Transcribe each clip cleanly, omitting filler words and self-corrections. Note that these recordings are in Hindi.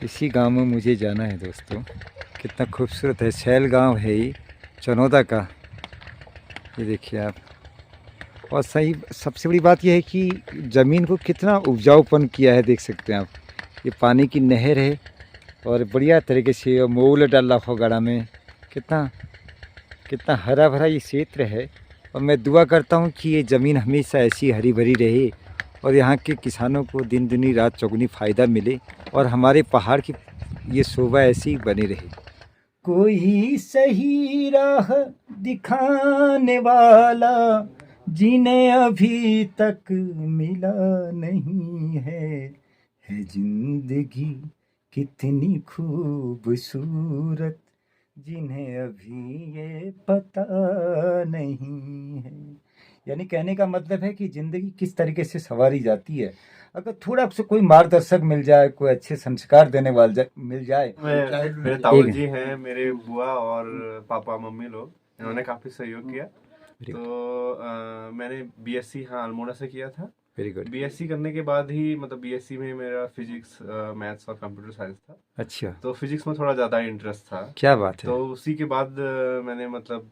इसी गांव में मुझे जाना है दोस्तों। कितना खूबसूरत है, सैल गांव है ये चनौदा का। ये देखिए आप। और सही सबसे बड़ी बात यह है कि ज़मीन को कितना उपजाऊपन किया है, देख सकते हैं आप। ये पानी की नहर है और बढ़िया तरीके से मोल डाला हुआ गड़ा में। कितना कितना हरा भरा ये क्षेत्र है। और मैं दुआ करता हूँ कि ये ज़मीन हमेशा ऐसी हरी भरी रहे और यहाँ के किसानों को दिन दुनी रात चौगुनी फ़ायदा मिले और हमारे पहाड़ की ये शोभा ऐसी बनी रहे। कोई सही राह दिखाने वाला जिन्हें अभी तक मिला नहीं है जिंदगी कितनी खूबसूरत जिन्हें अभी ये पता नहीं है। यानी कहने का मतलब है कि ज़िंदगी किस तरीके से संवारी जाती है। अगर थोड़ा से कोई मार्गदर्शक मिल जाए, कोई अच्छे संस्कार देने वाला मिल जाए। मेरे ताऊ जी हैं, मेरे बुआ और पापा मम्मी लोग, इन्होंने काफी सहयोग किया। तो मैंने बीएससी अल्मोड़ा से किया था। Very good. बीएससी करने के बाद ही बीएससी में मेरा फिजिक्स, मैथ्स और कंप्यूटर साइंस था। अच्छा, तो फिजिक्स में थोड़ा ज्यादा इंटरेस्ट था। क्या बात है। तो उसी के बाद मैंने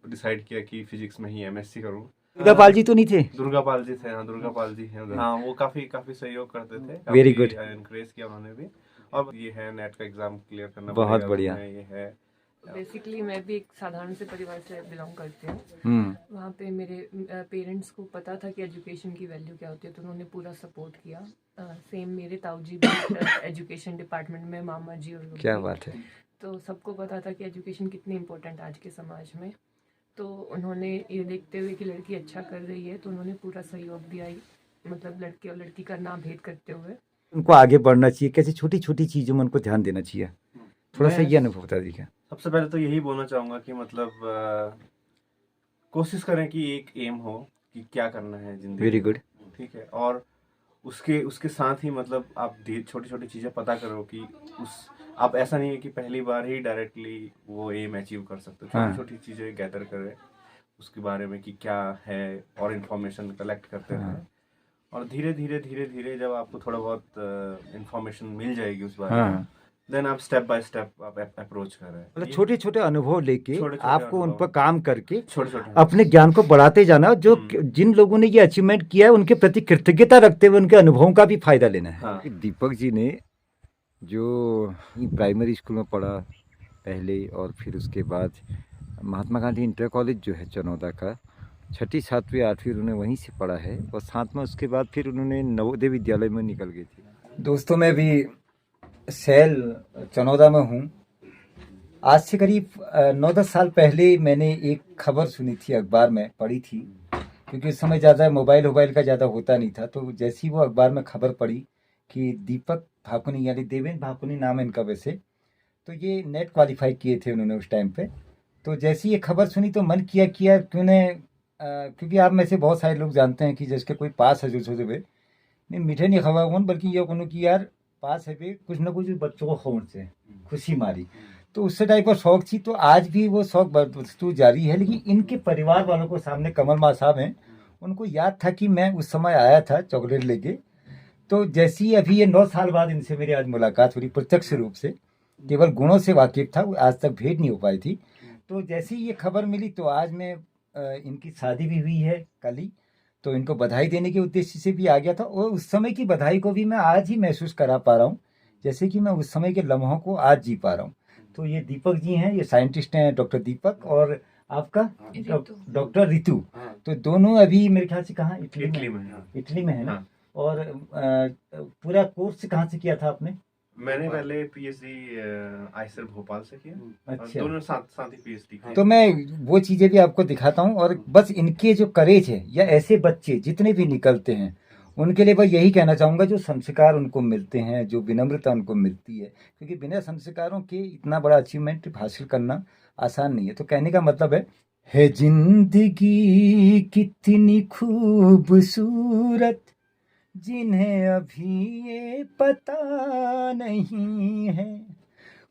डिसाइड किया कि फिजिक्स में ही एमएससी करूँ। दुर्गापाल जी तो नहीं थे? दुर्गापाल जी थे, हाँ दुर्गापाल जी हैं। हाँ, वो काफी काफी सहयोग करते थे। Very good. एनकरेज किया उन्होंने भी। अब ये है, नेट का एग्जाम क्लियर करना बहुत पड़ेगा, बढ़िया। ये है। बेसिकली मैं भी एक साधारण से परिवार से बिलोंग करती हूँ। वहाँ पे मेरे पेरेंट्स को पता था कि एजुकेशन की वैल्यू क्या होती है, तो उन्होंने पूरा सपोर्ट किया। सेम मेरे ताऊ जी भी एजुकेशन डिपार्टमेंट में, मामा जी और लोग क्या भी। बात है। तो सबको पता था कि एजुकेशन कितनी इम्पोर्टेंट आज के समाज में। तो उन्होंने ये देखते हुए कि लड़की अच्छा कर रही है, तो उन्होंने पूरा सहयोग दिया, मतलब लड़के और लड़की का ना भेद करते हुए। उनको आगे बढ़ना चाहिए, कैसे छोटी छोटी चीज़ों में उनको ध्यान देना चाहिए। थोड़ा सा ये अनुभव बता दीजिए। सबसे पहले तो यही बोलना चाहूंगा कि कोशिश करें कि एक एम हो कि क्या करना है जिंदगी। Very good. ठीक है। और उसके उसके साथ ही आप छोटी छोटी चीजें पता करो कि आप ऐसा नहीं है कि पहली बार ही डायरेक्टली वो एम अचीव कर सकते हो। छोटी छोटी चीजें गैदर करें उसके बारे में कि क्या है, और इन्फॉर्मेशन कलेक्ट करते हैं। और धीरे धीरे धीरे धीरे जब आपको थोड़ा बहुत इन्फॉर्मेशन मिल जाएगी उस बारे में, देन आप स्टेप बाय स्टेप आप अप्रोच कर रहे हैं। मतलब छोटे छोटे अनुभव लेके आपको उन पर काम करके छोटे छोटे अपने ज्ञान को बढ़ाते जाना। जो जिन लोगों ने ये अचीवमेंट किया है उनके प्रति कृतज्ञता रखते हुए उनके अनुभवों का भी फायदा लेना है। हाँ। दीपक जी ने जो प्राइमरी स्कूल में पढ़ा पहले, और फिर उसके बाद महात्मा गांधी इंटर कॉलेज जो है चनौदा का, 6ठी 7वीं 8वीं उन्होंने वहीं से पढ़ा है। और साथ में उसके बाद फिर उन्होंने नवोदय विद्यालय में निकल गए थे। दोस्तों, मैं भी सैल चनौदा में हूँ। आज से करीब 9-10 साल पहले मैंने एक खबर सुनी थी, अखबार में पढ़ी थी, क्योंकि उस समय ज़्यादा मोबाइल का ज़्यादा होता नहीं था। तो जैसे ही वो अखबार में खबर पड़ी कि दीपक भाकुनी, यानी देवेंद्र भाकुनी नाम है इनका वैसे, तो ये नेट क्वालिफाई किए थे उन्होंने उस टाइम पे। तो जैसे ये खबर सुनी तो मन किया कि यार क्यों ने, क्योंकि आप में से बहुत सारे लोग जानते हैं कि जिसके कोई पास है जो छोटे हुए नहीं मीठे नहीं खवा कौन, बल्कि ये कौन कि यार पास है भी कुछ ना कुछ बच्चों को खौन से खुशी मारी। तो उससे टाइप का शौक थी। तो आज भी वो शौक वस्तु जारी है। लेकिन इनके परिवार वालों को सामने कमल माँ साहब हैं, उनको याद था कि मैं उस समय आया था चॉकलेट लेके। तो जैसी ही अभी ये 9 साल बाद इनसे मेरी आज मुलाकात हुई प्रत्यक्ष रूप से, केवल गुणों से वाकिफ था, आज तक भेंट नहीं हो पाई थी। तो जैसे ही ये खबर मिली तो आज मैं इनकी शादी भी हुई है कल ही, तो इनको बधाई देने के उद्देश्य से भी आ गया था। और उस समय की बधाई को भी मैं आज ही महसूस करा पा रहा हूँ, जैसे कि मैं उस समय के लम्हों को आज जी पा रहा हूँ। तो ये दीपक जी हैं, ये साइंटिस्ट हैं, डॉक्टर दीपक, और आपका डॉक्टर रितु। तो दोनों अभी मेरे ख्याल से कहाँ, इटली में है ना। और पूरा कोर्स कहाँ से किया था आपने? मैंने पहले पीएचडी आईसर भोपाल से किया। अच्छा। दोनों साथ ही पीएचडी। तो मैं वो चीज़ें भी आपको दिखाता हूँ। और बस इनके जो करेज है, या ऐसे बच्चे जितने भी निकलते हैं उनके लिए बस यही कहना चाहूँगा, जो संस्कार उनको मिलते हैं, जो विनम्रता उनको मिलती है, क्योंकि बिना संस्कारों के इतना बड़ा अचीवमेंट हासिल करना आसान नहीं है। तो कहने का मतलब है जिंदगी कितनी खूबसूरत जिन्हें अभी ये पता नहीं है,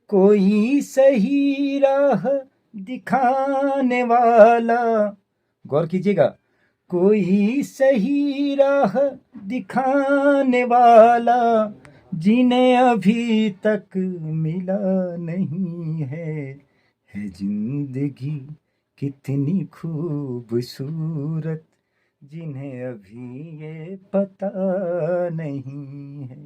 कोई सही राह दिखाने वाला, गौर कीजिएगा, कोई सही राह दिखाने वाला जिन्हें अभी तक मिला नहीं है जिंदगी कितनी खूबसूरत, जिन्हें अभी ये पता नहीं है।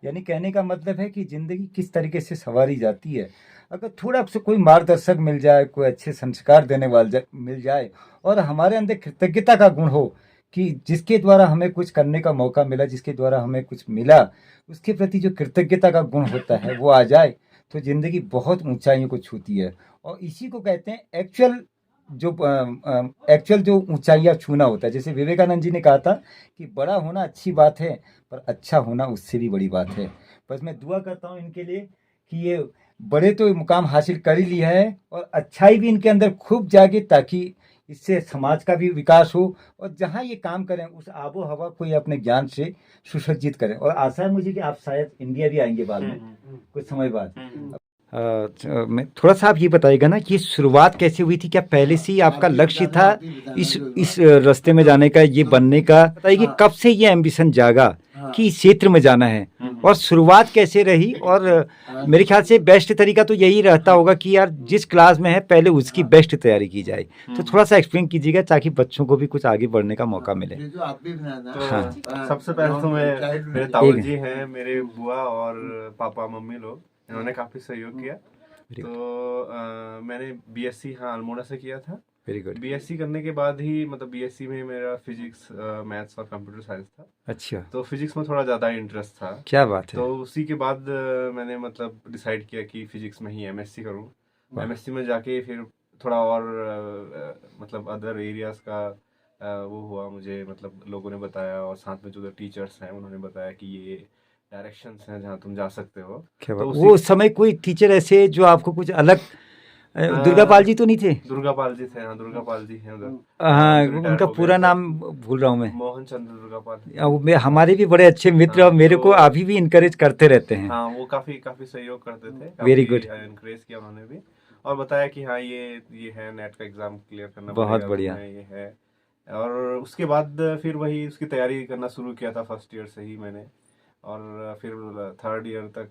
यानी कहने का मतलब है कि ज़िंदगी किस तरीके से संवारी जाती है। अगर थोड़ा सा कोई मार्गदर्शक मिल जाए, कोई अच्छे संस्कार देने वाला मिल जाए, और हमारे अंदर कृतज्ञता का गुण हो कि जिसके द्वारा हमें कुछ करने का मौका मिला, जिसके द्वारा हमें कुछ मिला, उसके प्रति जो कृतज्ञता का गुण होता है वो आ जाए, तो ज़िंदगी बहुत ऊंचाइयों को छूती है। और इसी को कहते हैं एक्चुअल जो ऊंचाइयां छूना होता है। जैसे विवेकानंद जी ने कहा था कि बड़ा होना अच्छी बात है, पर अच्छा होना उससे भी बड़ी बात है। बस मैं दुआ करता हूँ इनके लिए कि ये बड़े तो मुकाम हासिल कर ही लिया है, और अच्छाई भी इनके अंदर खूब जागे, ताकि इससे समाज का भी विकास हो, और जहाँ ये काम करें उस आबो हवा को ये अपने ज्ञान से सुसज्जित करें। और आशा है मुझे कि आप शायद इंडिया भी आएंगे बाद में, कुछ समय बाद। मैं थोड़ा सा आप ये बताइएगा ना कि शुरुआत कैसे हुई थी? क्या पहले से ही आपका लक्ष्य था इस रास्ते में जाने का, ये बनने का? बताइए कि कब से ये एम्बिशन जागा कि इस क्षेत्र में जाना है, और शुरुआत कैसे रही? और मेरे ख्याल से बेस्ट तरीका तो यही रहता होगा कि यार जिस क्लास में है पहले उसकी बेस्ट तैयारी की जाए। तो थोड़ा सा एक्सप्लेन कीजिएगा ताकि बच्चों को भी कुछ आगे बढ़ने का मौका मिले। तो हाँ, सबसे पहले तो मेरे ताऊजी हैं, मेरे बुआ और पापा मम्मी लोग, इन्होंने काफी सहयोग किया। तो मैंने बीएससी हाँ अल्मोड़ा से किया था। Very good. बीएससी करने के बाद ही मतलब बीएससी में मेरा फिजिक्स, मैथ्स और कंप्यूटर साइंस था। अच्छा, तो फिजिक्स में थोड़ा ज़्यादा इंटरेस्ट था। क्या बात है। तो उसी के बाद मैंने मतलब डिसाइड किया कि फिजिक्स में ही एमएससी करूँ। एमएससी में जाके फिर थोड़ा और मतलब अदर एरियाज़ का वो हुआ मुझे, मतलब लोगों ने बताया, और साथ में जो टीचर्स हैं उन्होंने बताया कि ये डायरेक्शंस हैं जहाँ तुम जा सकते हो। क्या तो बात। उसी वो उस समय कोई टीचर ऐसे जो आपको कुछ अलग, दुर्गा पाल जी तो नहीं थे? दुर्गा पाल जी थे, हाँ दुर्गा पाल जी हैं उधर, हाँ, जो रिटायर उनका हो गए पूरा थे। नाम भूल रहा हूँ मैं। मोहन चंद्र दुर्गा पाल। हमारे भी बड़े अच्छे मित्र, और हाँ, मेरे को तो अभी भी इनकरेज करते रहते हैं। हाँ वो काफी काफी सहयोग करते थे, वेरी काफी गुड। इनकरेज किया उन्होंने भी, और बताया कि हाँ ये है, नेट का एग्जाम क्लियर करना बहुत पड़ेगा बढ़िया। तुम्हें, ये है। और उसके बाद फिर वही उसकी तैयारी करना शुरू किया था फर्स्ट ईयर से ही मैंने, और फिर थर्ड ईयर तक,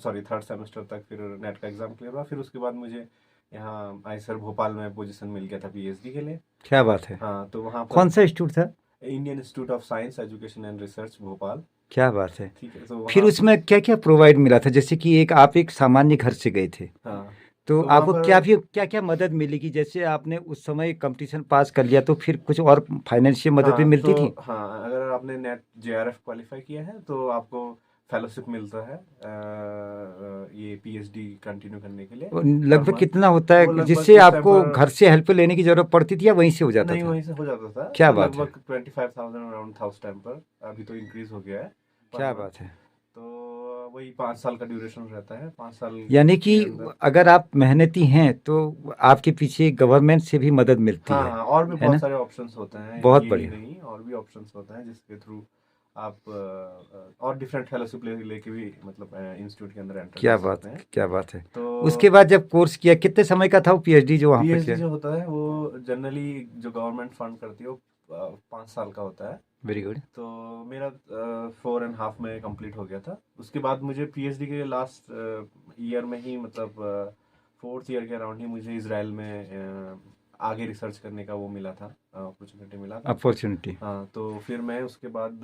सॉरी थर्ड सेमेस्टर तक फिर नेट का एग्जाम क्लियर हुआ। फिर उसके बाद मुझे यहाँ आईसर भोपाल में पोजीशन मिल गया था पीएचडी के लिए। क्या बात है। हाँ तो वहाँ पर कौन सा इंस्टीट्यूट था? Indian institute of science education and research Bhopal. क्या बात है। ठीक है, तो फिर वहाँ उसमें क्या क्या प्रोवाइड मिला था? जैसे कि आप एक सामान्य घर से गए थे, हाँ तो तो वहाँ आपको पर क्या क्या मदद मिली? कि जैसे आपने उस समय कंपटीशन पास कर लिया, तो फिर कुछ और फाइनेंशियल मदद भी हाँ मिलती तो थी? हाँ अगर आपने नेट जेआरएफ क्वालिफाई किया है तो आपको फेलोशिप मिलता है ये पीएचडी कंटिन्यू करने के लिए वो पर लगभग मंथ। कितना होता वो है, लगभग जिससे उस टाइम आपको पर घर से हेल्प लेने की जरूरत पड़ती थी, या वहीं से हो जाता नहीं, था? वहीं से हो जाता था। क्या तो बात है। लगभग 25,000 अराउंड था उस टाइम पर, अभी तो इंक्रीज हो गया है पर क्या मंथ। बात है। तो वही 5 साल का ड्यूरेशन रहता है, 5 साल यानी कि के अंदर। अगर आप मेहनती हैं तो आपके पीछे गवर्नमेंट से भी मदद मिलती हाँ हाँ, और भी है बहुत ना? सारे ऑप्शंस होते हैं, बहुत यही बढ़िया। नहीं और भी ऑप्शंस होते हैं जिसके थ्रू आप और डिफरेंट फेलोशिप लेके भी मतलब इंस्टीट्यूट के अंदर एंटर क्या कर बात, सकते हैं। क्या बात है। तो उसके बाद जब कोर्स किया, कितने समय का था वो पीएचडी जो वहाँ पे पीएचडी किया? जो होता है वो जनरली जो गवर्नमेंट फंड करती है वो 5 साल का होता है। Very good. तो मेरा 4.5 में कंप्लीट हो गया था। उसके बाद मुझे पीएचडी के लास्ट ईयर में ही मतलब फोर्थ ईयर के अराउंड ही मुझे इसराइल में आगे रिसर्च करने का वो मिला था, अपॉर्चुनिटी मिला था। अपॉर्चुनिटी। हाँ तो फिर मैं उसके बाद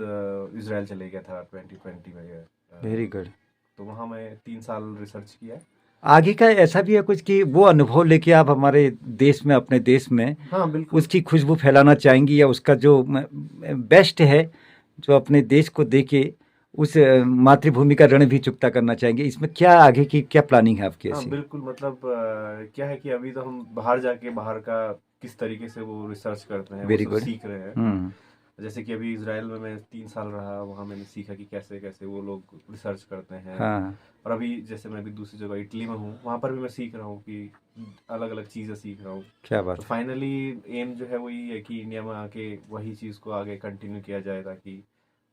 इसराइल चले गया था 2020 में। Very good. तो वहाँ मैं 3 साल रिसर्च किया। आगे का ऐसा भी है कुछ कि वो अनुभव लेके आप हमारे देश में, अपने देश में हाँ बिल्कुल। उसकी खुशबू फैलाना चाहेंगी, या उसका जो बेस्ट है जो अपने देश को दे के उस मातृभूमि का ऋण भी चुकता करना चाहेंगे? इसमें क्या आगे की क्या प्लानिंग है आपकी हाँ ऐसी? बिल्कुल, मतलब क्या है कि अभी तो हम बाहर जाके बाहर का किस तरीके से वो रिसर्च करते हैं वो वेरी सब गुड। सीख रहे हैं। हम्म। जैसे कि अभी इसराइल में मैं 3 साल रहा, वहाँ मैंने सीखा कि कैसे कैसे वो लोग रिसर्च करते हैं। हाँ। और अभी जैसे मैं अभी दूसरी जगह इटली में हूँ, वहाँ पर भी मैं सीख रहा हूँ कि अलग अलग चीज़ें सीख रहा हूँ। क्या तो बात है। फाइनली एम जो है वही है कि इंडिया में आके वही चीज़ को आगे कंटिन्यू किया जाए, ताकि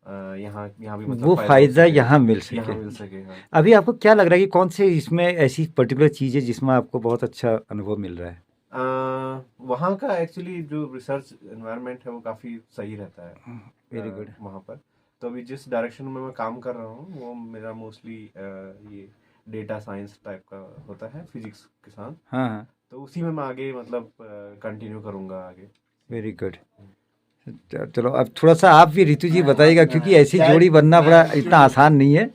यहाँ यहाँ भी मतलब वो फ़ायदा हो फायदा सके, यहाँ मिल यहाँ सके। मिल सके। हाँ अभी आपको क्या लग रहा है कि कौन से इसमें ऐसी पर्टिकुलर चीज़ है जिसमें आपको बहुत अच्छा अनुभव मिल रहा है? वहाँ का एक्चुअली जो रिसर्च एनवायरनमेंट है वो काफ़ी सही रहता है वेरी गुड। वहाँ पर। तो अभी जिस डायरेक्शन में मैं काम कर रहा हूँ वो मेरा मोस्टली ये डेटा साइंस टाइप का होता है, फिजिक्स के साथ। हाँ हाँ, तो उसी में मैं आगे मतलब कंटिन्यू करूँगा आगे। Very good. चलो अब थोड़ा सा आप भी रितु जी बताइएगा, क्योंकि ऐसी जोड़ी बनना बड़ा इतना आसान नहीं है,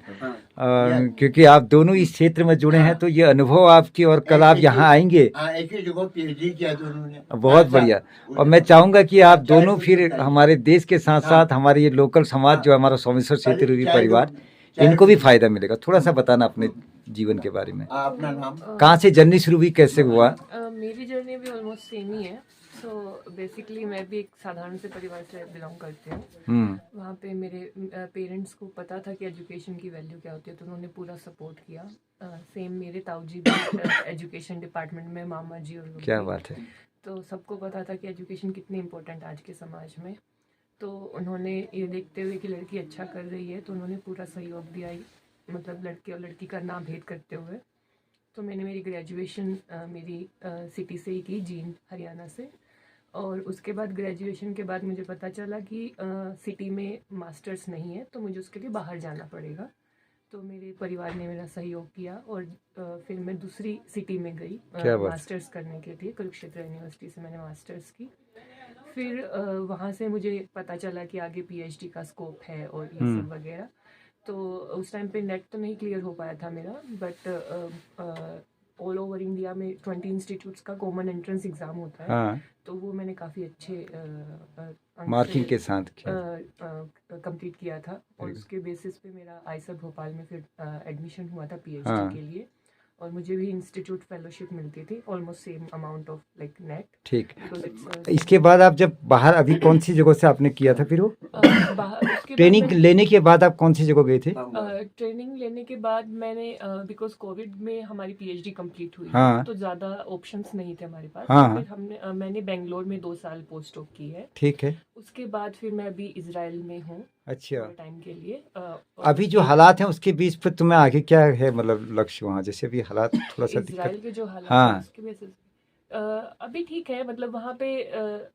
क्योंकि आप दोनों इस क्षेत्र में जुड़े हैं, तो ये अनुभव आपकी, और कल आप यहाँ आएंगे, एक ही जगह पीएचडी किया दोनों ने। बहुत बढ़िया। और मैं चाहूंगा कि आप दोनों फिर हमारे देश के साथ साथ हमारे ये लोकल समाज जो हमारा सोमेश्वर क्षेत्रीय परिवार, इनको भी फायदा मिलेगा। थोड़ा सा बताना अपने जीवन के बारे में, अपना नाम। कहाँ से जर्नी शुरू हुई, कैसे हुआ? मेरी जर्नी भी ऑलमोस्ट सेम ही है। सो बेसिकली मैं भी एक साधारण से परिवार से बिलोंग करती हूँ। वहाँ पे मेरे पेरेंट्स को पता था कि एजुकेशन की वैल्यू क्या होती है, तो उन्होंने पूरा सपोर्ट किया। सेम मेरे ताऊजी भी एजुकेशन डिपार्टमेंट में, मामा जी और लोग क्या भी। बात है। तो सबको पता था कि एजुकेशन कितनी इम्पोर्टेंट आज के समाज में। तो उन्होंने ये देखते हुए कि लड़की अच्छा कर रही है, तो उन्होंने पूरा सहयोग दिया, मतलब लड़के और लड़की का नाम भेद करते हुए। तो मैंने मेरी ग्रेजुएशन मेरी सिटी से ही की, जींद हरियाणा से। और उसके बाद ग्रेजुएशन के बाद मुझे पता चला कि सिटी में मास्टर्स नहीं है, तो मुझे उसके लिए बाहर जाना पड़ेगा। तो मेरे परिवार ने मेरा सहयोग किया और फिर मैं दूसरी सिटी में गई मास्टर्स करने के लिए। कुरुक्षेत्र यूनिवर्सिटी से मैंने मास्टर्स की। फिर वहाँ से मुझे पता चला कि आगे पीएचडी का स्कोप है और ये सब वगैरह। तो उस टाइम पे नेट तो नहीं क्लियर हो पाया था मेरा, बट ऑल ओवर इंडिया में 20 इंस्टीट्यूट्स का कॉमन एंट्रेंस एग्ज़ाम होता है। हाँ, तो वो मैंने काफ़ी अच्छे मार्किंग के साथ कंप्लीट किया था, और उसके बेसिस पे मेरा आईसर भोपाल में फिर एडमिशन हुआ था पीएचडी हाँ। के लिए। और मुझे भी इंस्टीट्यूट फेलोशिप मिलती थी, almost same amount of like net. ठीक। इसके बाद आप जब बाहर, अभी कौन सी जगह से आपने किया था फिर वो ट्रेनिंग लेने के बाद आप कौन सी जगह गए थे? ट्रेनिंग लेने के बाद मैंने बिकॉज कोविड में हमारी पीएचडी कंप्लीट हुई, हाँ। तो ज़्यादा ऑप्शंस नहीं थे हमारे पास। हाँ। फिर मैंने बेंगलोर में 2 साल पोस्ट डॉक की है। ठीक है। उसके बाद फिर मैं अभी इजराइल में हूँ अच्छा, टाइम के लिए। अभी जो हालात हैं उसके बीच पर तुम्हें आगे क्या है, मतलब लक्ष्य वहाँ? जैसे अभी हालात थोड़ा सा इजराइल के जो हालात हाँ। हैं उसके बेसिस अभी ठीक है, मतलब वहाँ पे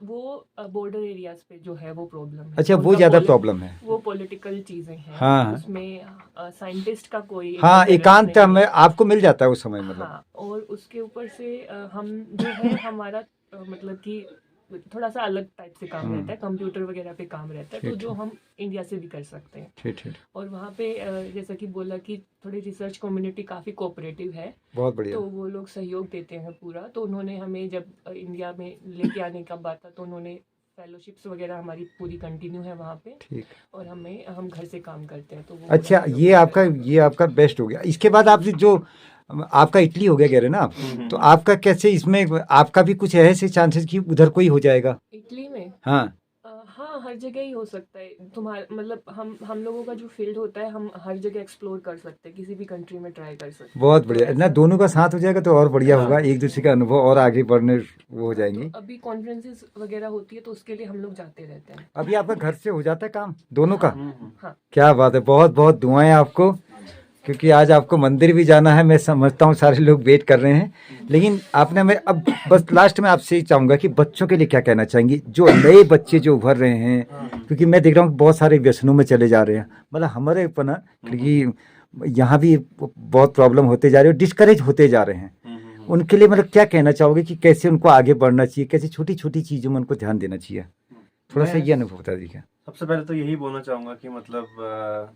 वो बॉर्डर एरियाज पे जो है वो प्रॉब्लम है। अच्छा, वो ज़्यादा प्रॉब्लम है। वो पॉलिटिकल चीजें हैं। हाँ। उसमें साइंटिस्ट का कोई हाँ, एकांत नहीं है। में आपको मिल जाता है उस समय, मतलब। हाँ, और उसके ऊपर से हम जो है हमारा मतलब कि थोड़ा सा अलग टाइप से काम रहता है, कंप्यूटर वगैरह पे काम रहता है, तो जो हम इंडिया से भी कर सकते हैं। ठीक ठीक। और वहाँ पे जैसा कि बोला कि थोड़ी रिसर्च कम्युनिटी काफ़ी कोऑपरेटिव है, बहुत बढ़िया। तो वो लोग सहयोग देते हैं पूरा। तो उन्होंने हमें जब इंडिया में लेके आने का बात था, तो उन्होंने फेलोशिप्स वगैरह हमारी पूरी कंटिन्यू है वहाँ पे। ठीक। और हम घर से काम करते हैं, तो वो अच्छा, ये आपका बेस्ट हो गया। इसके बाद आप जो आपका इटली हो गया कह रहे ना आप, तो आपका कैसे, इसमें आपका भी कुछ ऐसे चांसेस कि उधर कोई हो जाएगा? इटली में हाँ हाँ, हर जगह ही हो सकता है। तुम्हारा मतलब हम लोगों का जो फील्ड होता है, हम हर जगह एक्सप्लोर कर सकते हैं, किसी भी कंट्री में ट्राई कर सकते हैं। बहुत बढ़िया ना, दोनों का साथ हो जाएगा तो और बढ़िया होगा, एक दूसरे का अनुभव और आगे बढ़ने वो हो जाएंगे। तो अभी कॉन्फ्रेंसेस वगैरह होती है, तो उसके लिए हम लोग जाते रहते हैं। अभी आपका घर से हो जाता है काम दोनों का? हाँ। क्या बात है, बहुत बहुत दुआएं आपको, क्योंकि आज आपको मंदिर भी जाना है। मैं समझता हूँ सारे लोग वेट कर रहे हैं, लेकिन आपने, मैं अब बस लास्ट में आपसे ही चाहूँगा कि बच्चों के लिए क्या कहना चाहेंगी, जो नए बच्चे जो उभर रहे हैं, क्योंकि मैं देख रहा हूँ बहुत सारे व्यसनों में चले जा रहे हैं, मतलब हमारे ऊपर ना, क्योंकि यहाँ भी बहुत प्रॉब्लम होते जा रहे हैं, डिस्करेज होते जा रहे हैं, उनके लिए मतलब क्या कहना चाहोगे कि कैसे उनको आगे बढ़ना चाहिए, कैसे छोटी छोटी चीज़ों में उनको ध्यान देना चाहिए? थोड़ा सा ये अनुभव बता दीजिए। सबसे पहले तो यही बोलना चाहूँगा कि मतलब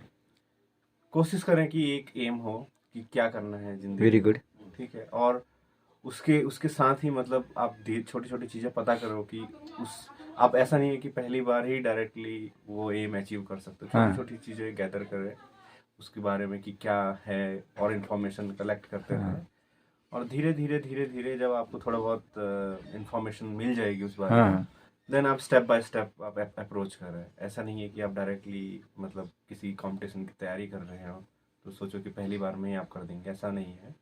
कोशिश करें कि एक एम हो कि क्या करना है जिंदगी। Very good. ठीक है, और उसके साथ ही मतलब आप छोटी छोटी चीज़ें पता करो कि आप ऐसा नहीं है कि पहली बार ही डायरेक्टली वो एम अचीव कर सकते हो। छोटी छोटी चीज़ें गैदर करें उसके बारे में कि क्या है, और इन्फॉर्मेशन कलेक्ट करते रहें, और धीरे धीरे जब आपको थोड़ा बहुत इन्फॉर्मेशन मिल जाएगी उस बारे में, देन आप स्टेप बाय स्टेप आप अप्रोच कर रहे हैं। ऐसा नहीं है कि आप डायरेक्टली मतलब किसी कंपटीशन की तैयारी कर रहे हो तो सोचो कि पहली बार में ही आप कर देंगे, ऐसा नहीं है।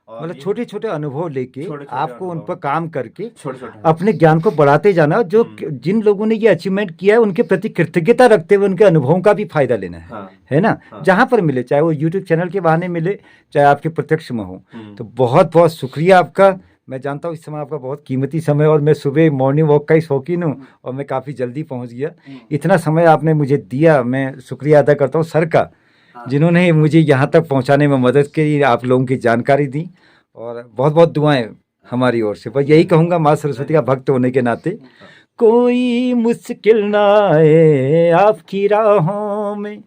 और मतलब छोटे छोटे अनुभव लेके आपको उन पर काम करके छोटे अपने ज्ञान को बढ़ाते जाना, जो जिन लोगों ने ये अचीवमेंट किया है उनके प्रति कृतज्ञता रखते हुए उनके अनुभवों का भी फायदा लेना है। है ना? जहाँ पर मिले, चाहे वो यूट्यूब चैनल के बहाने मिले, चाहे आपके प्रत्यक्ष में हो। तो बहुत बहुत शुक्रिया आपका, मैं जानता हूँ इस समय आपका बहुत कीमती समय और मैं सुबह मॉर्निंग वॉक का ही शौकीन हूँ और मैं काफ़ी जल्दी पहुँच गया। इतना समय आपने मुझे दिया, मैं शुक्रिया अदा करता हूँ सर का, जिन्होंने मुझे यहाँ तक पहुँचाने में मदद की, आप लोगों की जानकारी दी, और बहुत बहुत दुआएं हमारी ओर से। बस यही कहूँगा माँ सरस्वती का भक्त होने के नाते, कोई मुश्किल ना आए आपकी राहों में,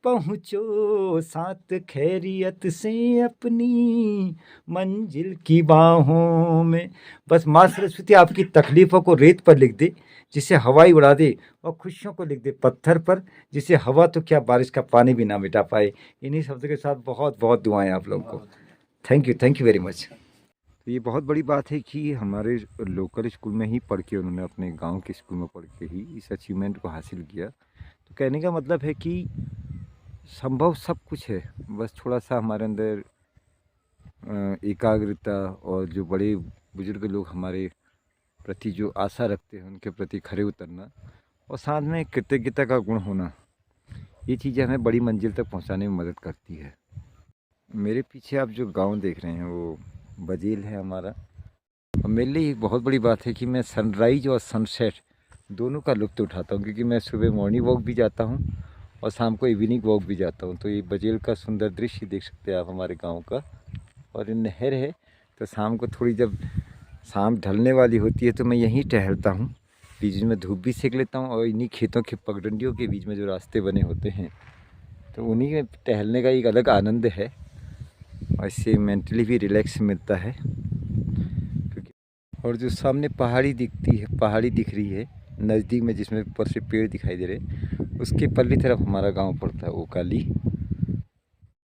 पहुँचो साथ खैरियत से अपनी मंजिल की बाहों में। बस माँ सरस्वती आपकी तकलीफ़ों को रेत पर लिख दे जिसे हवाई उड़ा दे, और खुशियों को लिख दे पत्थर पर जिसे हवा तो क्या बारिश का पानी भी ना मिटा पाए। इन्हीं शब्दों के साथ बहुत बहुत दुआएं आप लोगों को। Thank you very much. तो ये बहुत बड़ी बात है कि हमारे लोकल स्कूल में ही पढ़ के उन्होंने, अपने गांव के स्कूल में पढ़ के ही इस अचीवमेंट को हासिल किया। तो कहने का मतलब है कि संभव सब कुछ है, बस थोड़ा सा हमारे अंदर एकाग्रता, और जो बड़े बुजुर्ग लोग हमारे प्रति जो आशा रखते हैं उनके प्रति खरे उतरना, और साथ में कृतज्ञता का गुण होना, ये चीज़ें हमें बड़ी मंजिल तक पहुंचाने में मदद करती है। मेरे पीछे आप जो गांव देख रहे हैं वो बजेल है हमारा, और मेरे लिए एक बहुत बड़ी बात है कि मैं सनराइज़ और सनसेट दोनों का लुत्फ़ उठाता हूँ, क्योंकि मैं सुबह मॉर्निंग वॉक भी जाता हूँ और शाम को इवनिंग वॉक भी जाता हूँ। तो ये बजेल का सुंदर दृश्य देख सकते हैं आप हमारे गांव का, और ये नहर है। तो शाम को थोड़ी जब शाम ढलने वाली होती है तो मैं यहीं टहलता हूँ, बीच में धूप भी सेक लेता हूँ, और इन्हीं खेतों के पगडंडियों के बीच में जो रास्ते बने होते हैं तो उन्हीं में टहलने का एक अलग आनंद है, और इससे मेंटली भी रिलैक्स मिलता है। और जो सामने पहाड़ी दिख रही है नज़दीक में, जिसमें ऊपर से पेड़ दिखाई दे रहे, उसके पल्ली तरफ हमारा गांव पड़ता है ओकाली।